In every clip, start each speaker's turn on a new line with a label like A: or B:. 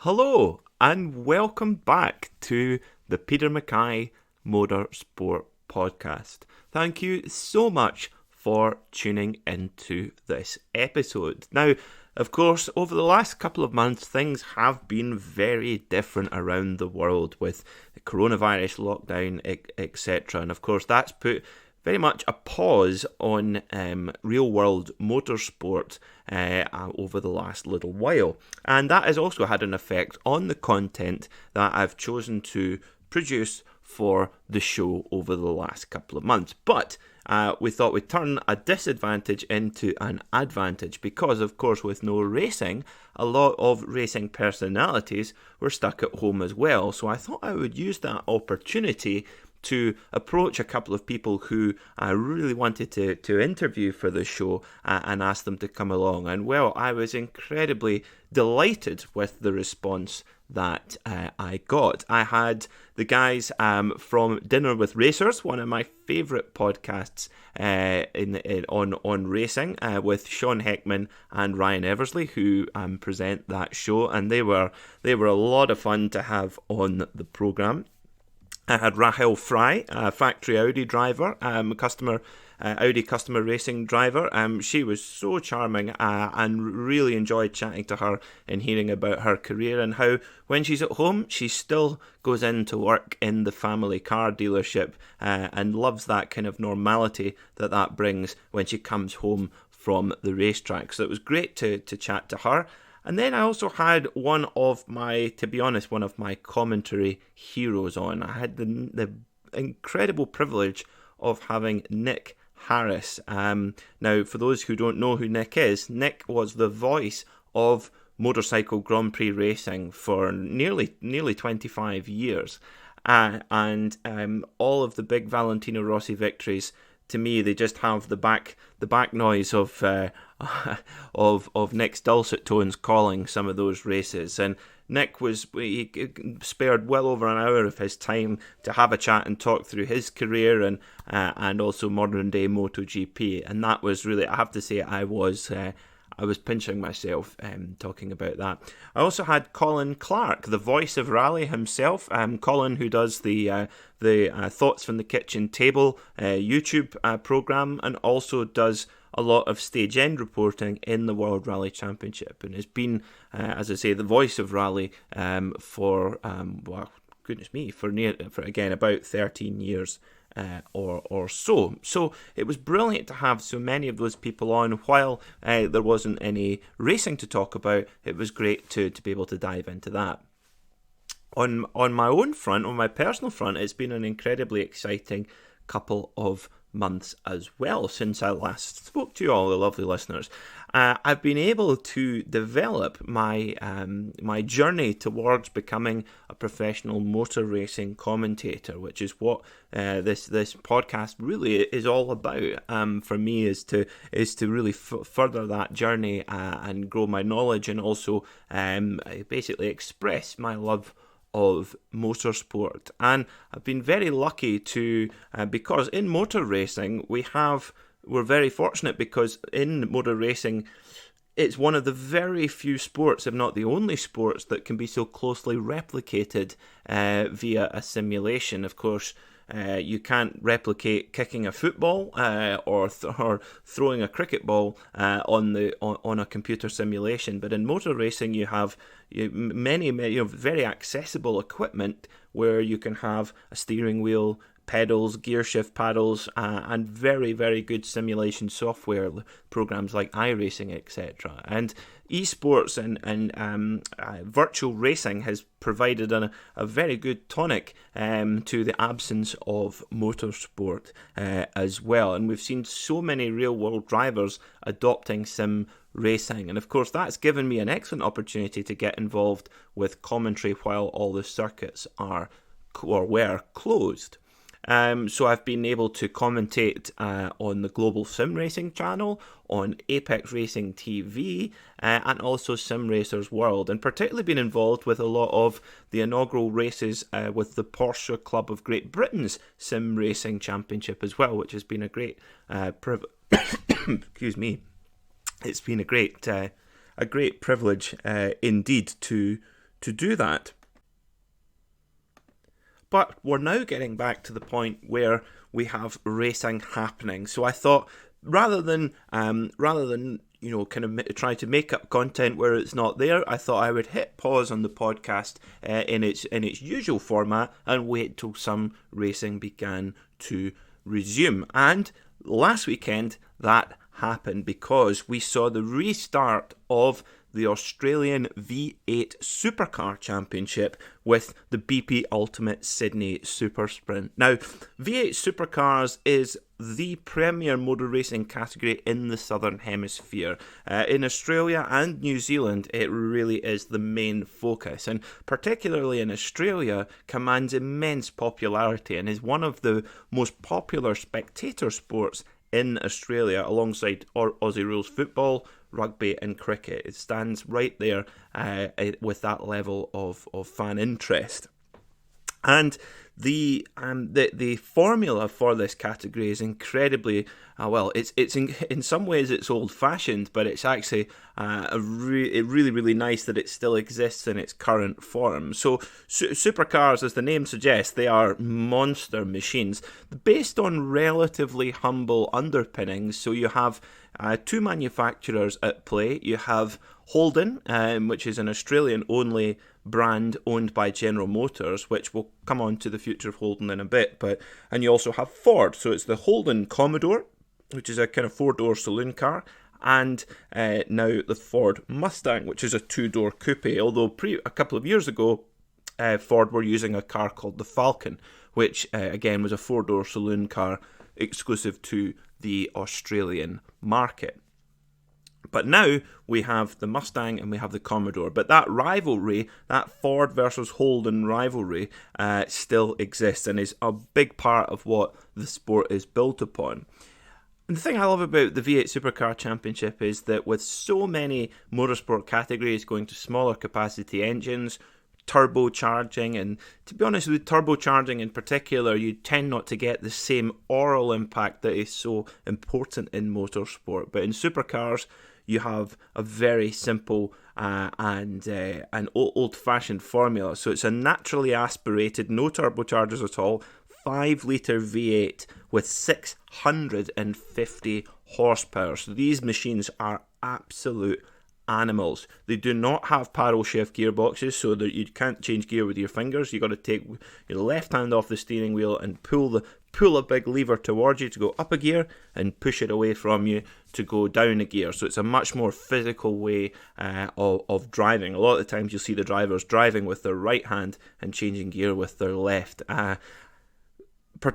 A: Hello and welcome back to the Peter Mackay Motorsport podcast. Thank you so much for tuning into this episode. Now, of course, over the last couple of months, things have been very different around the world with the coronavirus lockdown, etc. And of course, that's put very much a pause on real-world motorsport over the last little while. And that has also had an effect on the content that I've chosen to produce for the show over the last couple of months. But we thought we'd turn a disadvantage into an advantage because, of course, with no racing, a lot of racing personalities were stuck at home as well. So I thought I would use that opportunity to approach a couple of people who I really wanted to interview for the show and ask them to come along. And well, I was incredibly delighted with the response that I got. I had the guys from Dinner with Racers, one of my favourite podcasts on racing, with Sean Heckman and Ryan Eversley, who present that show, and they were a lot of fun to have on the programme. I had Rahel Fry, a factory Audi driver, Audi customer racing driver. She was so charming and really enjoyed chatting to her and hearing about her career and how when she's at home, she still goes in to work in the family car dealership and loves that kind of normality that brings when she comes home from the racetrack. So it was great to chat to her. And then I also had one of my commentary heroes on. I had the incredible privilege of having Nick Harris. Now, for those who don't know who Nick is, Nick was the voice of motorcycle Grand Prix racing for nearly 25 years. And all of the big Valentino Rossi victories, to me, they just have the back noise of Nick's dulcet tones calling some of those races. And Nick he spared well over an hour of his time to have a chat and talk through his career and also modern day MotoGP. And that was really, I have to say, I was pinching myself talking about that. I also had Colin Clark, the voice of rally himself. Colin, who does the Thoughts from the Kitchen Table YouTube program, and also does a lot of stage end reporting in the World Rally Championship, and has been, as I say, the voice of rally for about 13 years. Or so. So it was brilliant to have so many of those people on. While there wasn't any racing to talk about, it was great to be able to dive into that. On my own front, on my personal front, it's been an incredibly exciting couple of months as well since I last spoke to you all, the lovely listeners. I've been able to develop my journey towards becoming a professional motor racing commentator, which is what this podcast really is all about. For me, is to really further that journey and grow my knowledge, and also basically express my love of motorsport. And I've been very lucky to because in motor racing we're very fortunate, because in motor racing it's one of the very few sports, if not the only sports, that can be so closely replicated via a simulation. Of course, you can't replicate kicking a football or throwing a cricket ball on a computer simulation. But in motor racing, you have many very accessible equipment where you can have a steering wheel, pedals, gear shift paddles, and very, very good simulation software, programs like iRacing, etc. And esports and virtual racing has provided a very good tonic to the absence of motorsport as well. And we've seen so many real-world drivers adopting sim racing. And of course, that's given me an excellent opportunity to get involved with commentary while all the circuits were closed. So I've been able to commentate on the Global Sim Racing channel, on Apex Racing TV, and also Sim Racers World, and particularly been involved with a lot of the inaugural races with the Porsche Club of Great Britain's Sim Racing Championship as well, which has been a great excuse me. It's been a great privilege indeed to to do that. But we're now getting back to the point where we have racing happening. So I thought rather than kind of try to make up content where it's not there, I thought I would hit pause on the podcast in its usual format and wait till some racing began to resume. And last weekend that happened because we saw the restart of the Australian V8 Supercar Championship with the BP Ultimate Sydney Super Sprint. Now, V8 Supercars is the premier motor racing category in the Southern Hemisphere. In Australia and New Zealand, it really is the main focus, and particularly in Australia, commands immense popularity and is one of the most popular spectator sports in Australia, alongside Aussie rules football, rugby and cricket. It stands right there with that level of fan interest. And the formula for this category is incredibly it's in some ways it's old-fashioned, but it's actually really nice that it still exists in its current form. So Supercars, as the name suggests, they are monster machines based on relatively humble underpinnings. So you have two manufacturers at play. You have Holden, which is an Australian-only brand owned by General Motors, which will come on to the future of Holden in a bit. And you also have Ford, so it's the Holden Commodore, which is a kind of four-door saloon car, and now the Ford Mustang, which is a two-door coupe. Although a couple of years ago, Ford were using a car called the Falcon, which again was a four-door saloon car exclusive to the Australian market. But now we have the Mustang and we have the Commodore. But that rivalry, that Ford versus Holden rivalry, still exists and is a big part of what the sport is built upon. And the thing I love about the V8 Supercar Championship is that with so many motorsport categories going to smaller capacity engines, turbocharging, and to be honest with turbocharging in particular, you tend not to get the same oral impact that is so important in motorsport. But in supercars, you have a very simple and an old-fashioned formula. So it's a naturally aspirated, no turbochargers at all, 5-litre V8 with 650 horsepower. So these machines are absolute animals. They do not have paddle shift gearboxes, so that you can't change gear with your fingers. You've got to take your left hand off the steering wheel and pull a big lever towards you to go up a gear and push it away from you to go down a gear. So it's a much more physical way of driving. A lot of the times you'll see the drivers driving with their right hand and changing gear with their left.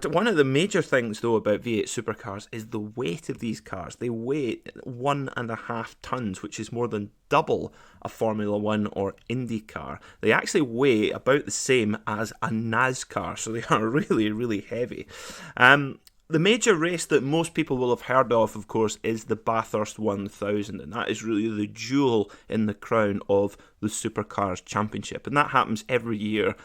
A: One of the major things, though, about V8 supercars is the weight of these cars. They weigh 1.5 tons, which is more than double a Formula 1 or Indy car. They actually weigh about the same as a NASCAR, so they are really, really heavy. The major race that most people will have heard of course, is the Bathurst 1000, and that is really the jewel in the crown of the Supercars Championship. And that happens every year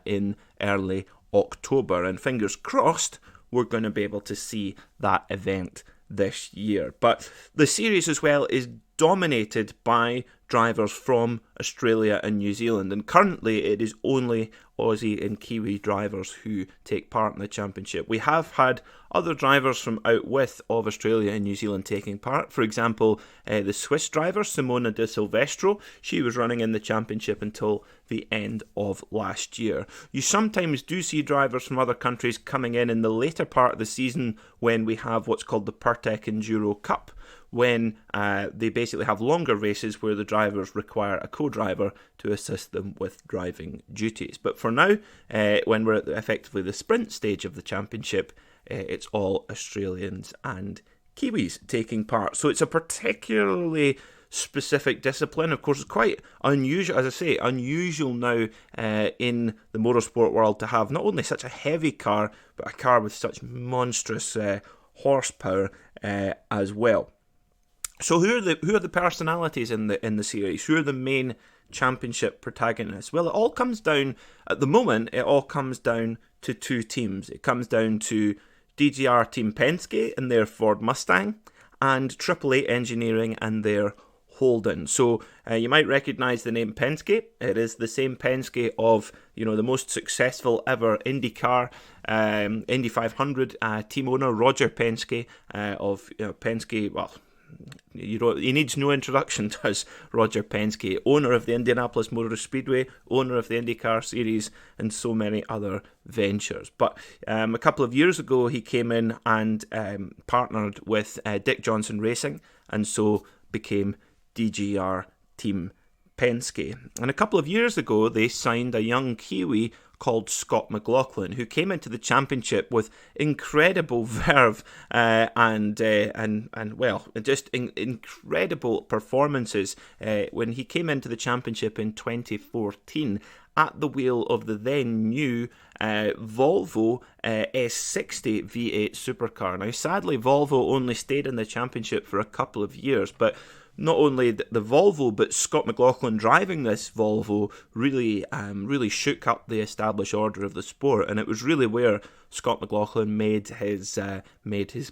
A: in early October, and fingers crossed we're going to be able to see that event this year. But the series as well is dominated by drivers from Australia and New Zealand, and currently it is only Aussie and Kiwi drivers who take part in the championship. We have had other drivers from out with of Australia and New Zealand taking part. For example, the Swiss driver Simona de Silvestro, she was running in the championship until the end of last year. You sometimes do see drivers from other countries coming in the later part of the season when we have what's called the Pertec Enduro Cup, when they basically have longer races where the drivers require a co-driver to assist them with driving duties. But for now, when we're at effectively the sprint stage of the championship, it's all Australians and Kiwis taking part. So it's a particularly specific discipline. Of course, it's quite unusual, as I say, unusual now in the motorsport world to have not only such a heavy car, but a car with such monstrous horsepower as well. So who are the personalities in the series? Who are the main championship protagonists? Well, at the moment, it all comes down to two teams. It comes down to DJR Team Penske and their Ford Mustang, and AAA Engineering and their Holden. So you might recognise the name Penske. It is the same Penske of, the most successful ever IndyCar, Indy 500 team owner, Roger Penske of Penske. Well, he needs no introduction, does Roger Penske, owner of the Indianapolis Motor Speedway, owner of the IndyCar Series, and so many other ventures. But a couple of years ago, he came in and partnered with Dick Johnson Racing, and so became DGR Team Penske. And a couple of years ago, they signed a young Kiwi called Scott McLaughlin, who came into the championship with incredible verve and incredible performances when he came into the championship in 2014 at the wheel of the then new Volvo S60 V8 Supercar. Now, sadly, Volvo only stayed in the championship for a couple of years, but not only the Volvo, but Scott McLaughlin driving this Volvo really shook up the established order of the sport, and it was really where Scott McLaughlin made his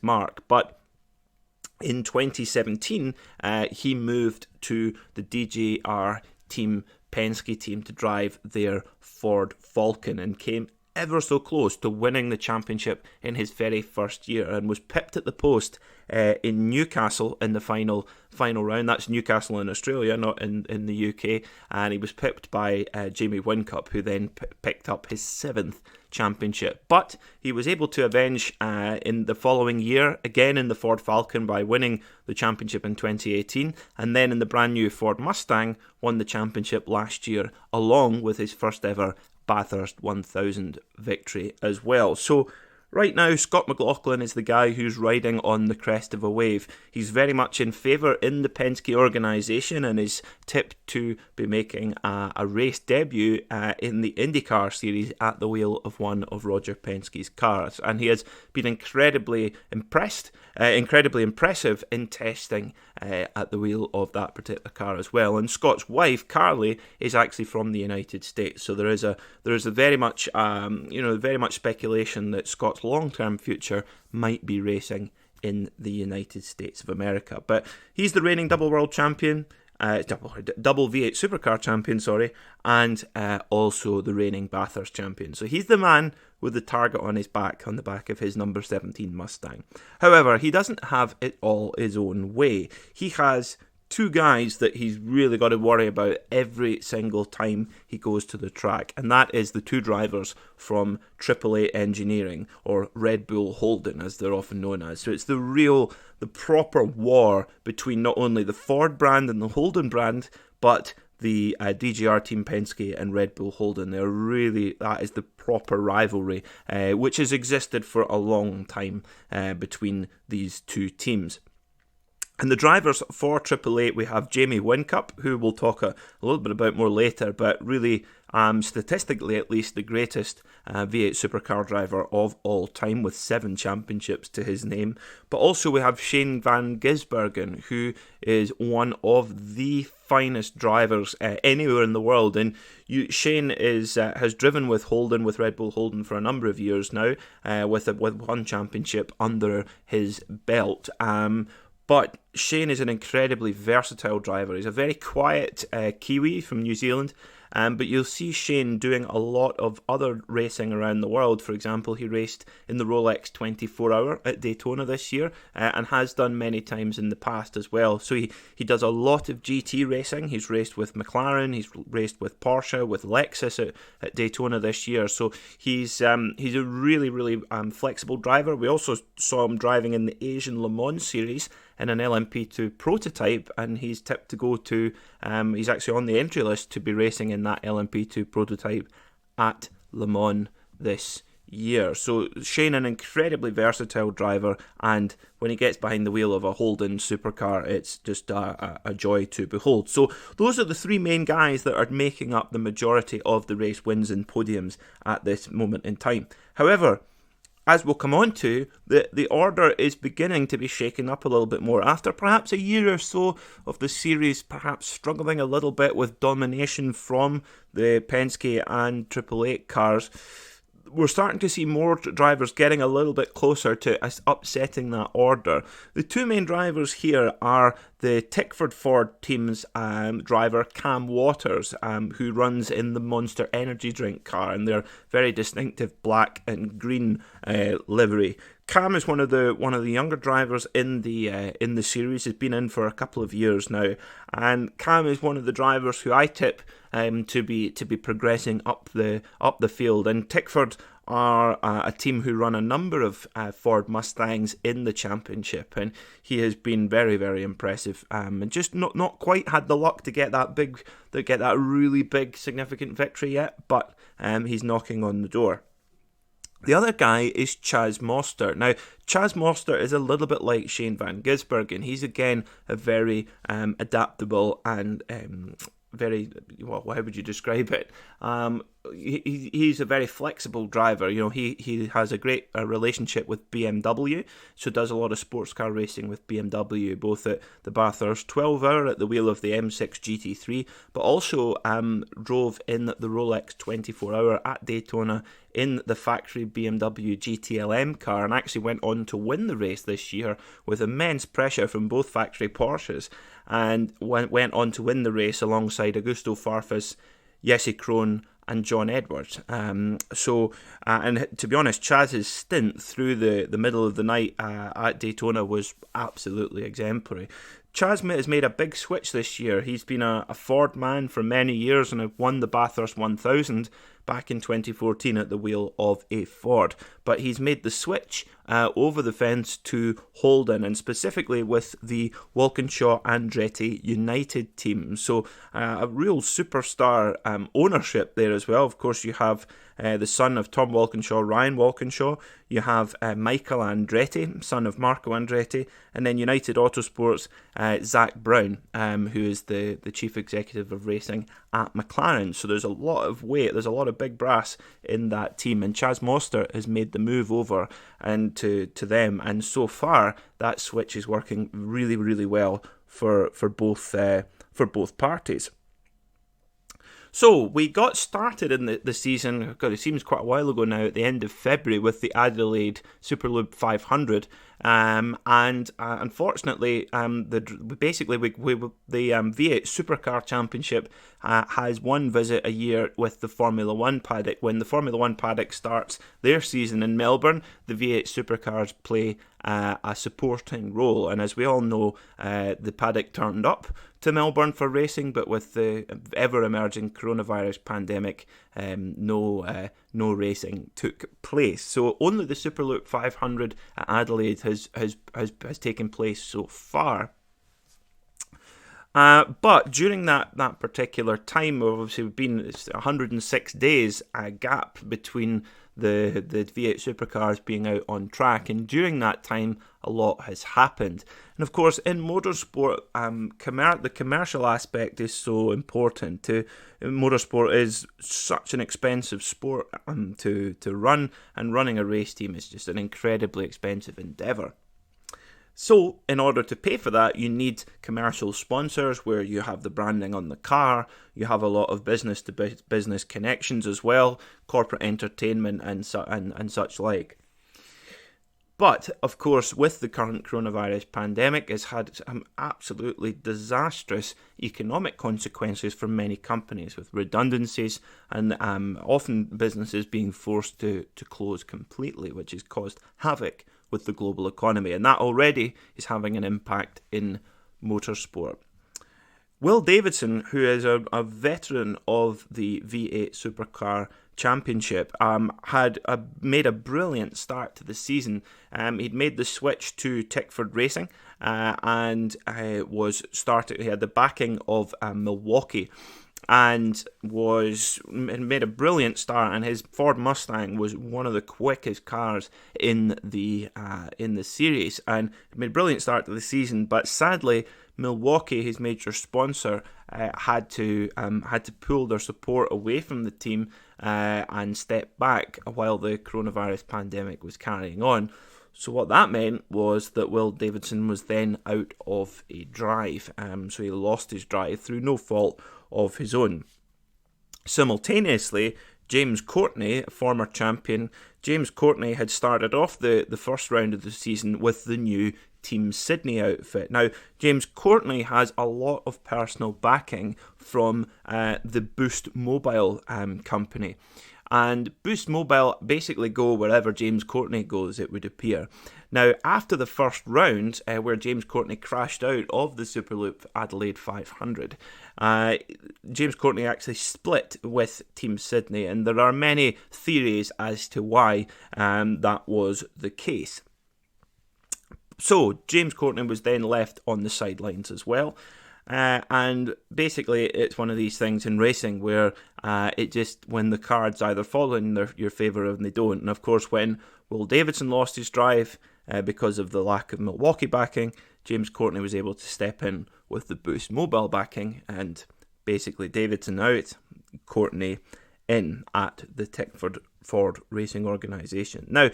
A: mark. But in 2017, he moved to the DJR Team Penske team to drive their Ford Falcon and came ever so close to winning the championship in his very first year, and was pipped at the post in Newcastle in the final round. That's Newcastle in Australia, not in the UK. And he was pipped by Jamie Whincup, who then picked up his 7th championship. But he was able to avenge in the following year, again in the Ford Falcon, by winning the championship in 2018, and then in the brand new Ford Mustang won the championship last year, along with his first ever Bathurst 1000 victory as well. So right now, Scott McLaughlin is the guy who's riding on the crest of a wave. He's very much in favour in the Penske organisation and is tipped to be making a race debut in the IndyCar Series at the wheel of one of Roger Penske's cars. And he has been incredibly impressive in testing at the wheel of that particular car as well. And Scott's wife, Carly, is actually from the United States. So there is a very much speculation that Scott's long-term future might be racing in the United States of America. But he's the reigning double world champion, double V8 Supercar champion, and also the reigning Bathurst champion. So he's the man with the target on the back of his number 17 Mustang. However, he doesn't have it all his own way. He has two guys that he's really got to worry about every single time he goes to the track, and that is the two drivers from AAA Engineering, or Red Bull Holden as they're often known as. So it's the proper war between not only the Ford brand and the Holden brand, but the DGR Team Penske and Red Bull Holden. That is the proper rivalry, which has existed for a long time between these two teams. And the drivers for AAA, we have Jamie Whincup, who we'll talk a little bit about more later, but really, statistically at least, the greatest V8 Supercar driver of all time, with 7 championships to his name. But also we have Shane van Gisbergen, who is one of the finest drivers anywhere in the world. And Shane has driven with Red Bull Holden, for a number of years now, with one championship under his belt. But Shane is an incredibly versatile driver. He's a very quiet Kiwi from New Zealand, but you'll see Shane doing a lot of other racing around the world. For example, he raced in the Rolex 24 Hour at Daytona this year, and has done many times in the past as well. So he does a lot of GT racing. He's raced with McLaren, he's raced with Porsche, with Lexus at Daytona this year. So he's a really, really flexible driver. We also saw him driving in the Asian Le Mans Series in an LMP2 prototype, and he's tipped to go to, he's actually on the entry list to be racing in that LMP2 prototype at Le Mans this year. So Shane, an incredibly versatile driver, and when he gets behind the wheel of a Holden supercar, it's just a joy to behold. So those are the three main guys that are making up the majority of the race wins and podiums at this moment in time. However, as we'll come on to, the order is beginning to be shaken up a little bit more. After perhaps a year or so of the series perhaps struggling a little bit with domination from the Penske and AAA cars, we're starting to see more drivers getting a little bit closer to us upsetting that order. The two main drivers here are the Tickford Ford team's driver Cam Waters, who runs in the Monster Energy drink car in their very distinctive black and green livery. Cam is one of the younger drivers in the series. He's been in for a couple of years now, and Cam is one of the drivers who I tip to be progressing up the field. And Tickford are a team who run a number of Ford Mustangs in the championship, and he has been very, very impressive. And just not quite had the luck to get that really big significant victory yet, but he's knocking on the door. The other guy is Chaz Mostert. Now, Chaz Mostert is a little bit like Shane Van Gisbergen. He's again a very adaptable and very, well, how would you describe it? He's a very flexible driver. You know, he has a great relationship with BMW, so does a lot of sports car racing with BMW, both at the Bathurst 12 Hour at the wheel of the M6 GT3, but also drove in the Rolex 24 Hour at Daytona in the factory BMW GTLM car, and actually went on to win the race this year with immense pressure from both factory Porsches, and went on to win the race alongside Augusto Farfus, Jesse Krohn and John Edwards. And to be honest, Chaz's stint through the middle of the night at Daytona was absolutely exemplary. Chaz has made a big switch this year. He's been a Ford man for many years and won the Bathurst 1000 back in 2014 at the wheel of a Ford. But he's made the switch over the fence to Holden, and specifically with the Walkinshaw-Andretti United team. So a real superstar ownership there as well. Of course, you have the son of Tom Walkinshaw, Ryan Walkinshaw. You have Michael Andretti, son of Marco Andretti, and then United Autosports, Zach Brown, who is the chief executive of racing at McLaren. So there's a lot of weight, there's a lot of big brass in that team, and Chaz Mostert has made the move over and to them, and so far that switch is working really, really well for both parties. So we got started in the season, God, it seems quite a while ago now, at the end of February with the Adelaide Superlube 500, and unfortunately, the V8 Supercar Championship has one visit a year with the Formula One paddock. When the Formula One paddock starts their season in Melbourne, the V8 Supercars play a supporting role, and as we all know, the paddock turned up to Melbourne for racing, but with the ever-emerging coronavirus pandemic, no racing took place. So only the Superloop 500 at Adelaide has taken place so far. But during that particular time, obviously we've been 106 days gap between the V8 Supercars being out on track, and during that time a lot has happened. And of course, in motorsport, the commercial aspect is so important. Motorsport is such an expensive sport to run, and running a race team is just an incredibly expensive endeavour. So, in order to pay for that, you need commercial sponsors where you have the branding on the car, you have a lot of business-to-business connections as well, corporate entertainment and such like. But, of course, with the current coronavirus pandemic, it's had some absolutely disastrous economic consequences for many companies, with redundancies and often businesses being forced to close completely, which has caused havoc with the global economy, and that already is having an impact in motorsport. Will Davidson, who is a veteran of the V8 Supercar Championship, had made a brilliant start to the season. He'd made the switch to Tickford Racing and he had the backing of Milwaukee, and made a brilliant start, and his Ford Mustang was one of the quickest cars in the series, and made a brilliant start to the season. But sadly, Milwaukee, his major sponsor, had to pull their support away from the team and step back while the coronavirus pandemic was carrying on. So what that meant was that Will Davidson was then out of a drive. So he lost his drive through no fault of his own. Simultaneously, James Courtney, a former champion, James Courtney had started off the first round of the season with the new Team Sydney outfit. Now, James Courtney has a lot of personal backing from the Boost Mobile company. And Boost Mobile basically go wherever James Courtney goes, it would appear. Now, after the first round, where James Courtney crashed out of the Superloop Adelaide 500, James Courtney actually split with Team Sydney, and there are many theories as to why that was the case. So, James Courtney was then left on the sidelines as well. And basically, it's one of these things in racing where when the cards either fall in your favour and they don't. And of course, when Will Davidson lost his drive because of the lack of Milwaukee backing, James Courtney was able to step in with the Boost Mobile backing, and basically Davidson out, Courtney in at the Tickford Ford Racing Organisation. Now,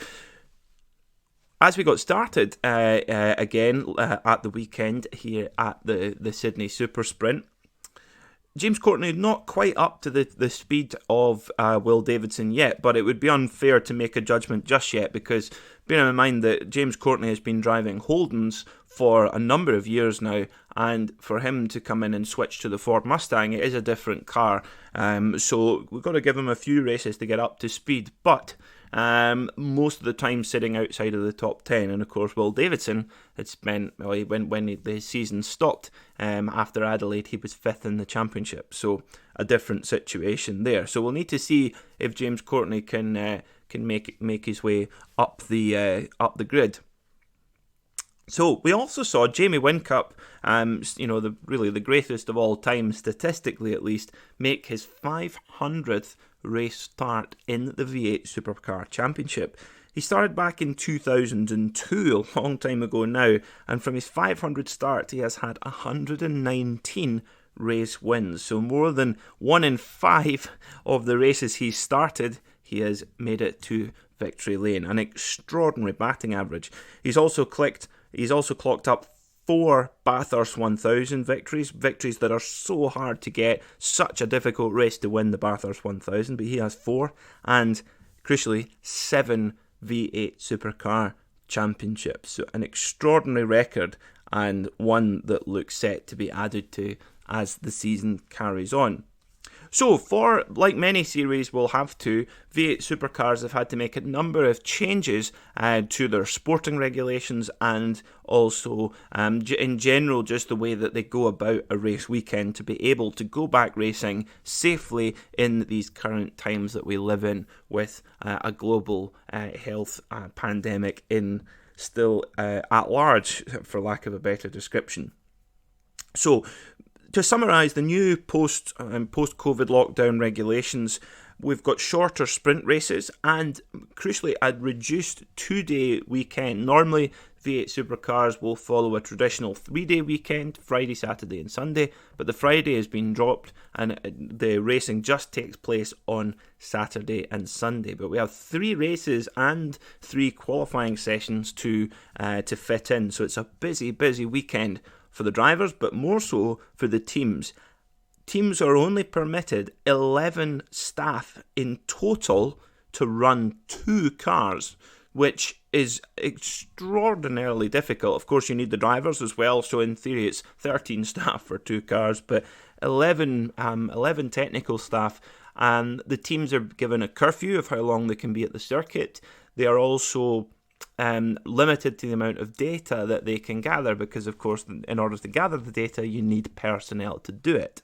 A: as we got started again at the weekend here at the Sydney Super Sprint, James Courtney not quite up to the speed of Will Davidson yet, but it would be unfair to make a judgment just yet, because bearing in mind that James Courtney has been driving Holdens for a number of years now, and for him to come in and switch to the Ford Mustang, it is a different car, so we've got to give him a few races to get up to speed, but most of the time sitting outside of the top 10. And of course, Will Davidson had spent, when the season stopped after Adelaide, he was 5th in the championship, so a different situation there. So we'll need to see if James Courtney can make his way up the grid. So we also saw Jamie Whincup, the greatest of all time, statistically at least, make his 500th race start in the V8 Supercar Championship. He started back in 2002, a long time ago now, and from his 500 start he has had 119 race wins. So more than 1 in 5 of the races he's started, he has made it to victory lane. An extraordinary batting average. He's also clocked up 4 Bathurst 1000 victories that are so hard to get, such a difficult race to win the Bathurst 1000, but he has 4, and crucially 7 V8 Supercar championships. So an extraordinary record, and one that looks set to be added to as the season carries on. So, like many series will have to, V8 Supercars have had to make a number of changes to their sporting regulations, and also in general just the way that they go about a race weekend to be able to go back racing safely in these current times that we live in, with a global health pandemic still at large, for lack of a better description. So, to summarise the new post-COVID lockdown regulations, we've got shorter sprint races and, crucially, a reduced 2-day weekend. Normally, V8 Supercars will follow a traditional 3-day weekend, Friday, Saturday and Sunday, but the Friday has been dropped and the racing just takes place on Saturday and Sunday. But we have 3 races and 3 qualifying sessions to fit in, so it's a busy weekend for the drivers, but more so for the teams. Teams are only permitted 11 staff in total to run 2 cars, which is extraordinarily difficult. Of course, you need the drivers as well, so in theory it's 13 staff for 2 cars, but 11 technical staff, and the teams are given a curfew of how long they can be at the circuit. They are also limited to the amount of data that they can gather, because of course in order to gather the data you need personnel to do it.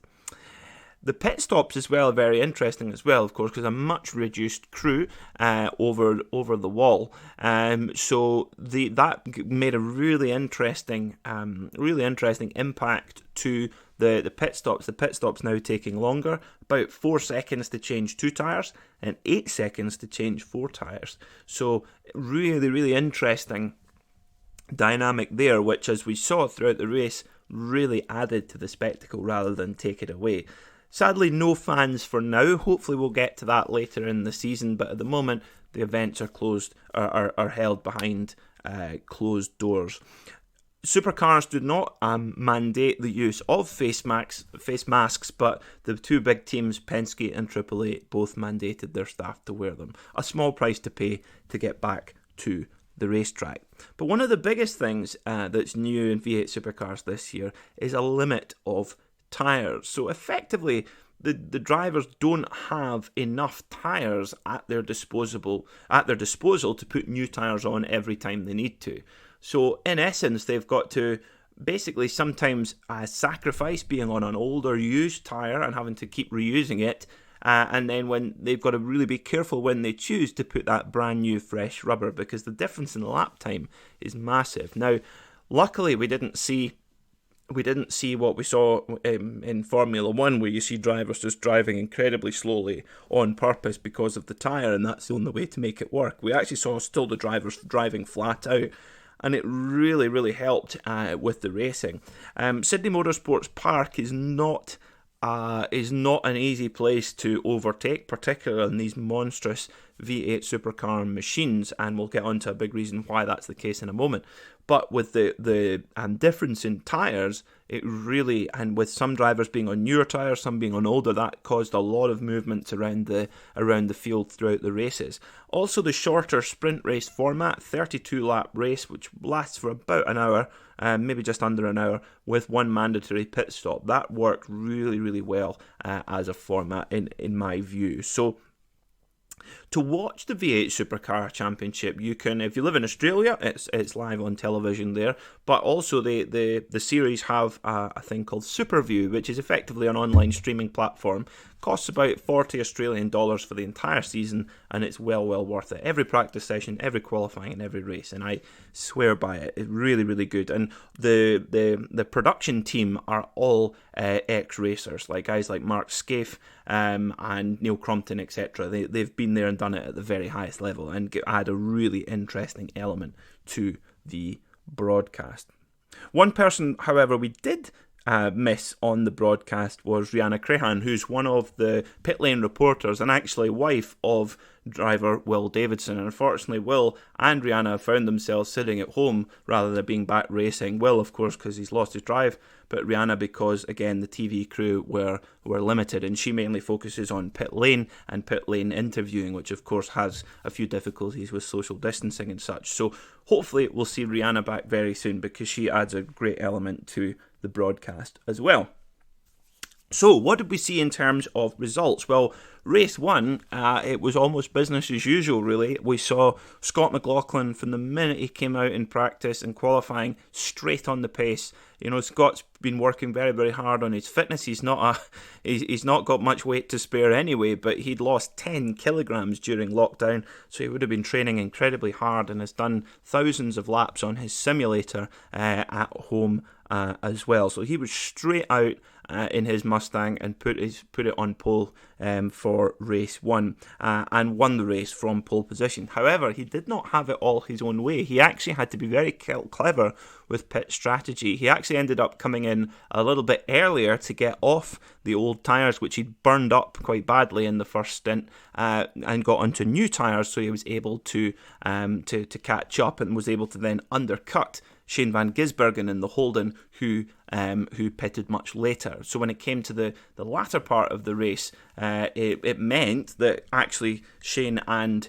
A: The pit stops as well are very interesting as well, of course, because a much reduced crew over the wall. So that made a really interesting impact to the pit stops. The pit stops now taking longer, about 4 seconds to change 2 tyres and 8 seconds to change 4 tyres. So really interesting dynamic there, which, as we saw throughout the race, really added to the spectacle rather than take it away. Sadly, no fans for now. Hopefully we'll get to that later in the season, but at the moment the events are closed, are held behind closed doors. Supercars do not mandate the use of face masks, but the 2 big teams, Penske and AAA, both mandated their staff to wear them. A small price to pay to get back to racetrack. But one of the biggest things that's new in V8 Supercars this year is a limit of tyres. So effectively, the drivers don't have enough tyres at their disposal to put new tyres on every time they need to. So in essence, they've got to basically sometimes sacrifice being on an older used tyre and having to keep reusing it. And then when they've got to really be careful when they choose to put that brand new fresh rubber, because the difference in lap time is massive. Now, luckily we didn't see what we saw in Formula 1, where you see drivers just driving incredibly slowly on purpose because of the tyre, and that's the only way to make it work. We actually saw still the drivers driving flat out, and it really, really helped with the racing. Sydney Motorsports Park is not an easy place to overtake, particularly in these monstrous V8 supercar machines, and we'll get onto a big reason why that's the case in a moment. But with the difference in tyres, it really, and with some drivers being on newer tyres, some being on older, that caused a lot of movements around the field throughout the races. Also, the shorter sprint race format, 32-lap race, which lasts for about an hour, maybe just under an hour, with one mandatory pit stop. That worked really, really well as a format in my view. So, to watch the V8 Supercar Championship, you can, if you live in Australia, it's live on television there, but also the series have a thing called SuperView, which is effectively an online streaming platform. Costs about $40 for the entire season, and it's well worth it. Every practice session, every qualifying, and every race, and I swear by it. It's really, really good. And the production team are all ex-racers, like guys like Mark Scaife and Neil Crompton, etc. They've been there and done it at the very highest level, and add a really interesting element to the broadcast. One person, however, we did miss on the broadcast was Rihanna Crahan, who's one of the pit lane reporters and actually wife of driver Will Davidson. And unfortunately, Will and Rihanna found themselves sitting at home rather than being back racing. Will, of course, because he's lost his drive, but Rihanna because, again, the TV crew were limited, and she mainly focuses on pit lane and pit lane interviewing, which of course has a few difficulties with social distancing and such. So hopefully we'll see Rihanna back very soon, because she adds a great element to the broadcast as well. So what did we see in terms of results? Well, race 1, it was almost business as usual, really. We saw Scott McLaughlin, from the minute he came out in practice and qualifying, straight on the pace. You know, Scott's been working very, very hard on his fitness. He's not got much weight to spare anyway, but he'd lost 10 kilograms during lockdown, so he would have been training incredibly hard, and has done thousands of laps on his simulator at home as well. So he was straight out in his Mustang and put it on pole for race 1 and won the race from pole position. However, he did not have it all his own way. He actually had to be very clever with pit strategy. He actually ended up coming in a little bit earlier to get off the old tyres, which he'd burned up quite badly in the first stint, and got onto new tyres, so he was able to catch up, and was able to then undercut Shane van Gisbergen in the Holden, who pitted much later. So when it came to the latter part of the race, it meant that actually Shane and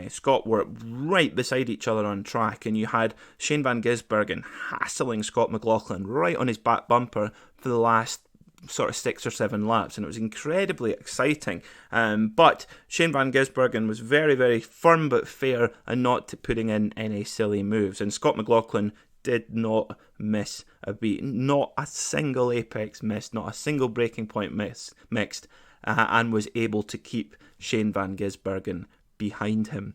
A: Scott were right beside each other on track, and you had Shane van Gisbergen hassling Scott McLaughlin right on his back bumper for the last sort of 6 or 7 laps, and it was incredibly exciting. But Shane van Gisbergen was very, very firm but fair, and not putting in any silly moves. And Scott McLaughlin did not miss a beat, not a single apex missed, not a single breaking point mixed, and was able to keep Shane van Gisbergen behind him.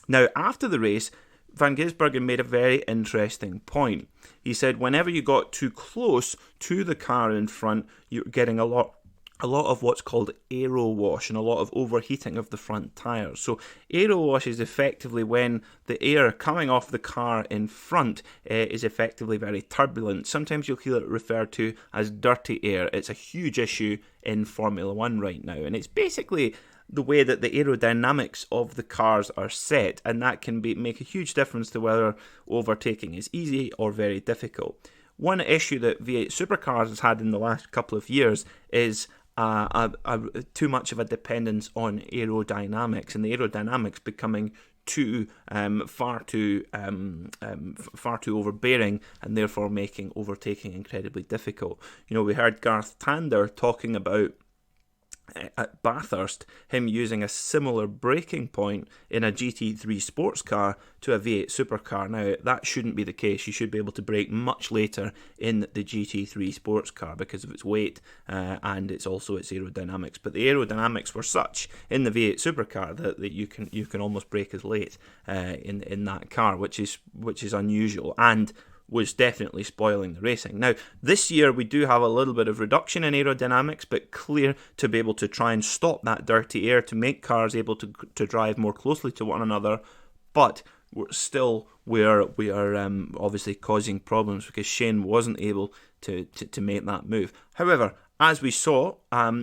A: Now, after the race, Van Gisbergen made a very interesting point. He said whenever you got too close to the car in front, you're getting a lot of what's called aero wash, and a lot of overheating of the front tyres. So aero wash is effectively when the air coming off the car in front is effectively very turbulent. Sometimes you'll hear it referred to as dirty air. It's a huge issue in Formula 1 right now, and it's basically the way that the aerodynamics of the cars are set, and that can make a huge difference to whether overtaking is easy or very difficult. One issue that V8 Supercars has had in the last couple of years is too much of a dependence on aerodynamics, and the aerodynamics becoming far too overbearing, and therefore making overtaking incredibly difficult. We heard Garth Tander talking about at Bathurst, him using a similar braking point in a GT3 sports car to a V8 supercar. Now, that shouldn't be the case. You should be able to brake much later in the GT3 sports car because of its weight and it's also its aerodynamics. But the aerodynamics were such in the V8 supercar that you can almost brake as late in that car, which is unusual and was definitely spoiling the racing. Now, this year we do have a little bit of reduction in aerodynamics, but clear to be able to try and stop that dirty air to make cars able to drive more closely to one another. But we are obviously causing problems because Shane wasn't able to make that move. However, as we saw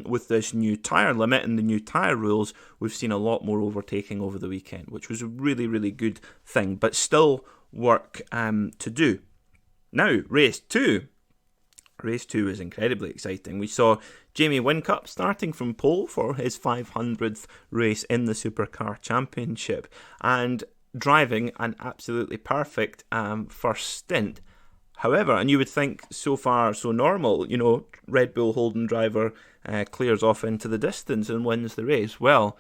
A: with this new tyre limit and the new tyre rules, we've seen a lot more overtaking over the weekend, which was a really, really good thing, but still work to do. Now, Race 2. Race 2 is incredibly exciting. We saw Jamie Whincup starting from pole for his 500th race in the Supercar Championship and driving an absolutely perfect first stint. However, and you would think so far so normal, Red Bull Holden driver clears off into the distance and wins the race. Well,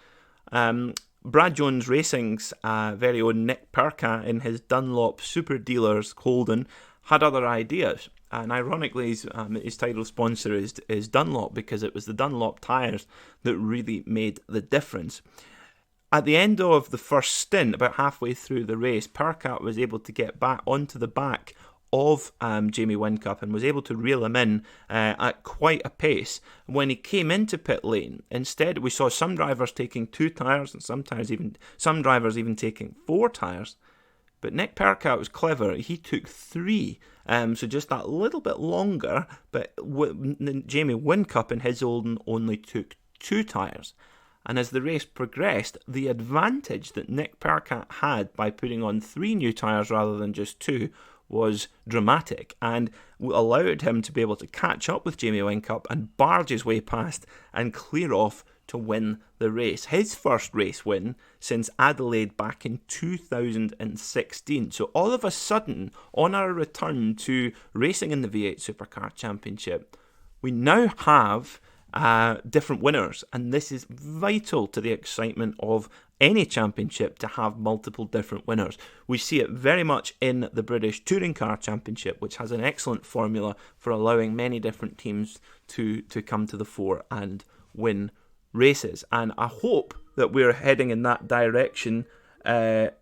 A: Brad Jones Racing's very own Nick Percat in his Dunlop Super Dealers Holden had other ideas, and ironically his title sponsor is Dunlop because it was the Dunlop tyres that really made the difference. At the end of the first stint, about halfway through the race, Percat was able to get back onto the back of Jamie Whincup and was able to reel him in at quite a pace. When he came into pit lane, instead we saw some drivers taking 2 tyres and some drivers even taking 4 tyres. But Nick Percat was clever. He took 3, so just that little bit longer. But Jamie Whincup in his only took 2 tyres. And as the race progressed, the advantage that Nick Percat had by putting on 3 new tyres rather than just 2 was dramatic and allowed him to be able to catch up with Jamie Whincup and barge his way past and clear off to win the race. His first race win since Adelaide back in 2016. So all of a sudden, on our return to racing in the V8 Supercar Championship, we now have different winners, and this is vital to the excitement of any championship to have multiple different winners. We see it very much in the British Touring Car Championship, which has an excellent formula for allowing many different teams to come to the fore and win races, and I hope that we're heading in that direction. For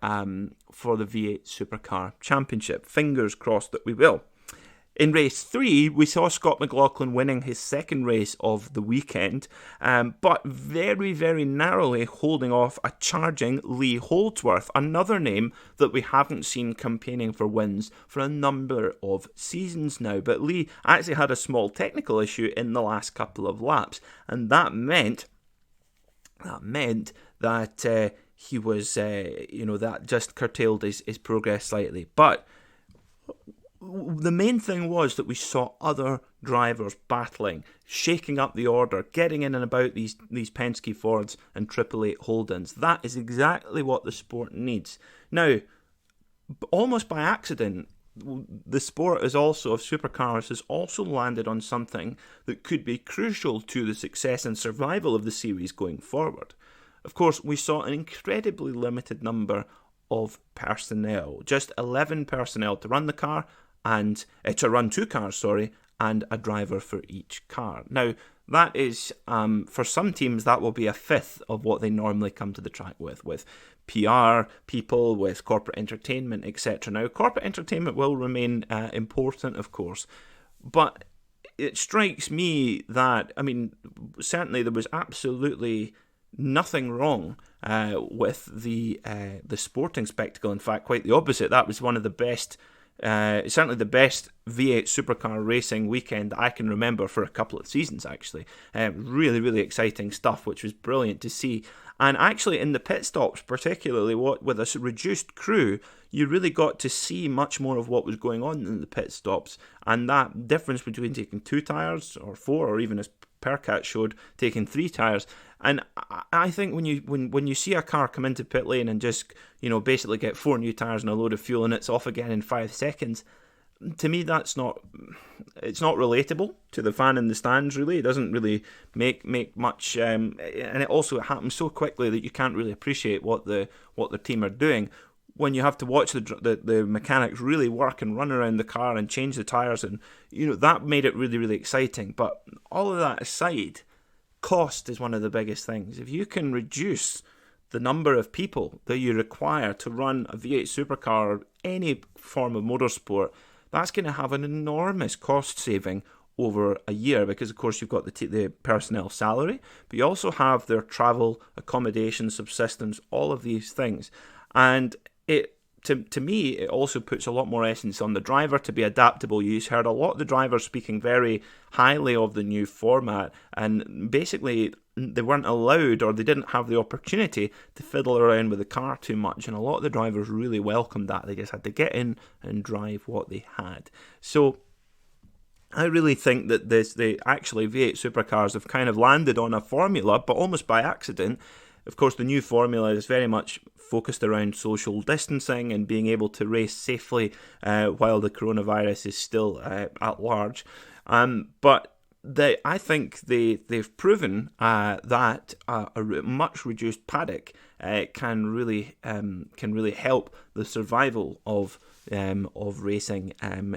A: the V8 Supercar Championship. Fingers crossed that we will. In race 3, we saw Scott McLaughlin winning his second race of the weekend, but very, very narrowly holding off a charging Lee Holdsworth, another name that we haven't seen campaigning for wins for a number of seasons now. But Lee actually had a small technical issue in the last couple of laps, and that meant that he was, that just curtailed his progress slightly. But the main thing was that we saw other drivers battling, shaking up the order, getting in and about these Penske Fords and 888 Holdens. That is exactly what the sport needs. Now, almost by accident, the sport of Supercars has also landed on something that could be crucial to the success and survival of the series going forward. Of course, we saw an incredibly limited number of personnel, just 11 personnel to run the car, and to run 2 cars, and a driver for each car. Now, that is, for some teams, that will be a fifth of what they normally come to the track with PR people, with corporate entertainment, etc. Now, corporate entertainment will remain important, of course, but it strikes me that, certainly there was absolutely nothing wrong with the sporting spectacle. In fact, quite the opposite. That was one of the best, certainly the best V8 Supercar racing weekend I can remember for a couple of seasons, actually. Really, really exciting stuff, which was brilliant to see. And actually in the pit stops, particularly with a reduced crew, you really got to see much more of what was going on in the pit stops, and that difference between taking 2 tyres or 4, or even as Percat showed, taking 3 tyres. And I think when you see a car come into pit lane and just, basically get 4 new tyres and a load of fuel and it's off again in 5 seconds, to me it's not relatable to the fan in the stands. Really, it doesn't really make much, and it also happens so quickly that you can't really appreciate what the team are doing when you have to watch the mechanics really work and run around the car and change the tyres, and that made it really, really exciting. But all of that aside, cost is one of the biggest things. If you can reduce the number of people that you require to run a V8 supercar or any form of motorsport, that's going to have an enormous cost saving over a year, because of course you've got the personnel salary, but you also have their travel, accommodation, subsistence, all of these things. And to me, it also puts a lot more essence on the driver to be adaptable. You heard a lot of the drivers speaking very highly of the new format, and basically they weren't allowed, or they didn't have the opportunity to fiddle around with the car too much, and a lot of the drivers really welcomed that. They just had to get in and drive what they had. So I really think that actually V8 supercars have kind of landed on a formula, but almost by accident. Of course, the new formula is very much focused around social distancing and being able to race safely while the coronavirus is still at large. But I think they've proven that a much reduced paddock can really help the survival of racing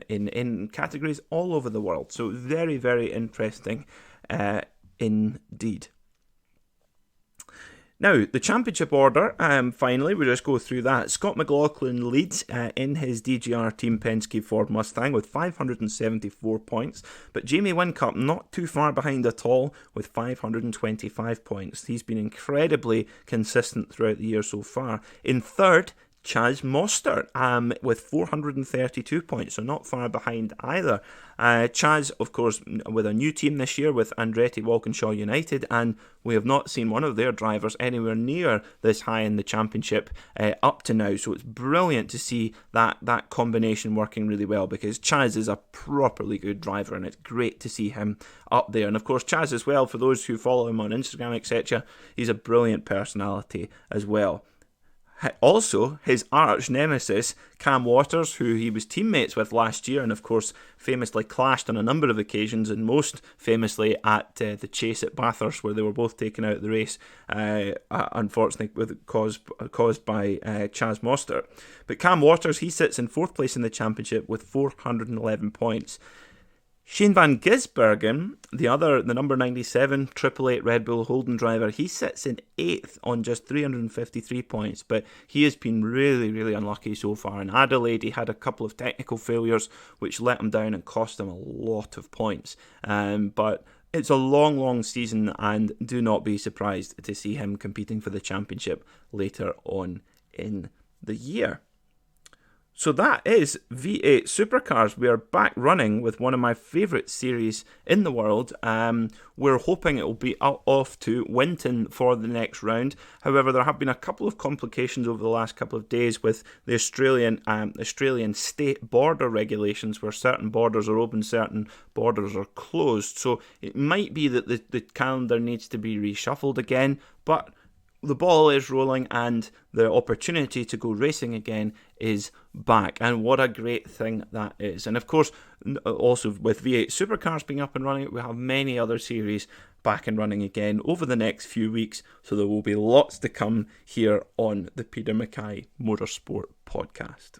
A: in categories all over the world. So very, very interesting indeed. Now, the championship order, finally, we'll just go through that. Scott McLaughlin leads in his DGR Team Penske Ford Mustang with 574 points, but Jamie Whincup not too far behind at all with 525 points. He's been incredibly consistent throughout the year so far. In third, Chaz Mostert with 432 points, so not far behind either. Chaz, of course, with a new team this year with Andretti Walkinshaw United, and we have not seen one of their drivers anywhere near this high in the championship up to now, so it's brilliant to see that combination working really well, because Chaz is a properly good driver and it's great to see him up there. And of course Chaz as well, for those who follow him on Instagram, etc., he's a brilliant personality as well. Also, his arch nemesis, Cam Waters, who he was teammates with last year and of course famously clashed on a number of occasions, and most famously at the chase at Bathurst, where they were both taken out of the race, unfortunately caused by Chaz Mostert. But Cam Waters, he sits in 4th place in the championship with 411 points. Shane van Gisbergen, the number 97 888 Red Bull Holden driver, he sits in 8th on just 353 points, but he has been really, really unlucky so far. In Adelaide, he had a couple of technical failures which let him down and cost him a lot of points. But it's a long, long season, and do not be surprised to see him competing for the championship later on in the year. So that is V8 Supercars. We are back running with one of my favourite series in the world. We're hoping it will be off to Winton for the next round. However, there have been a couple of complications over the last couple of days with the Australian state border regulations, where certain borders are open, certain borders are closed. So it might be that the calendar needs to be reshuffled again, but the ball is rolling and the opportunity to go racing again is back, and what a great thing that is. And of course, also with V8 Supercars being up and running, we have many other series back and running again over the next few weeks, so there will be lots to come here on the Peter Mackay Motorsport podcast.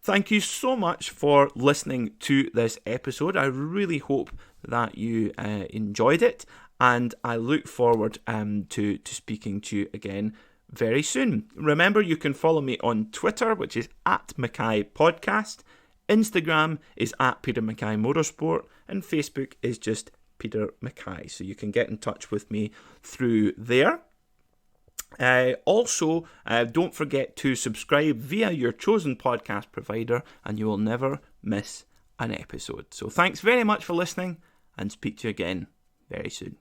A: Thank you so much for listening to this episode. I really hope that you enjoyed it, and I look forward to speaking to you again very soon. Remember, you can follow me on Twitter, which is @MackayPodcast. Instagram is @Peter Mackay Motorsport, and Facebook is just Peter Mackay. So you can get in touch with me through there. Also, don't forget to subscribe via your chosen podcast provider, and you will never miss an episode. So thanks very much for listening, and speak to you again very soon.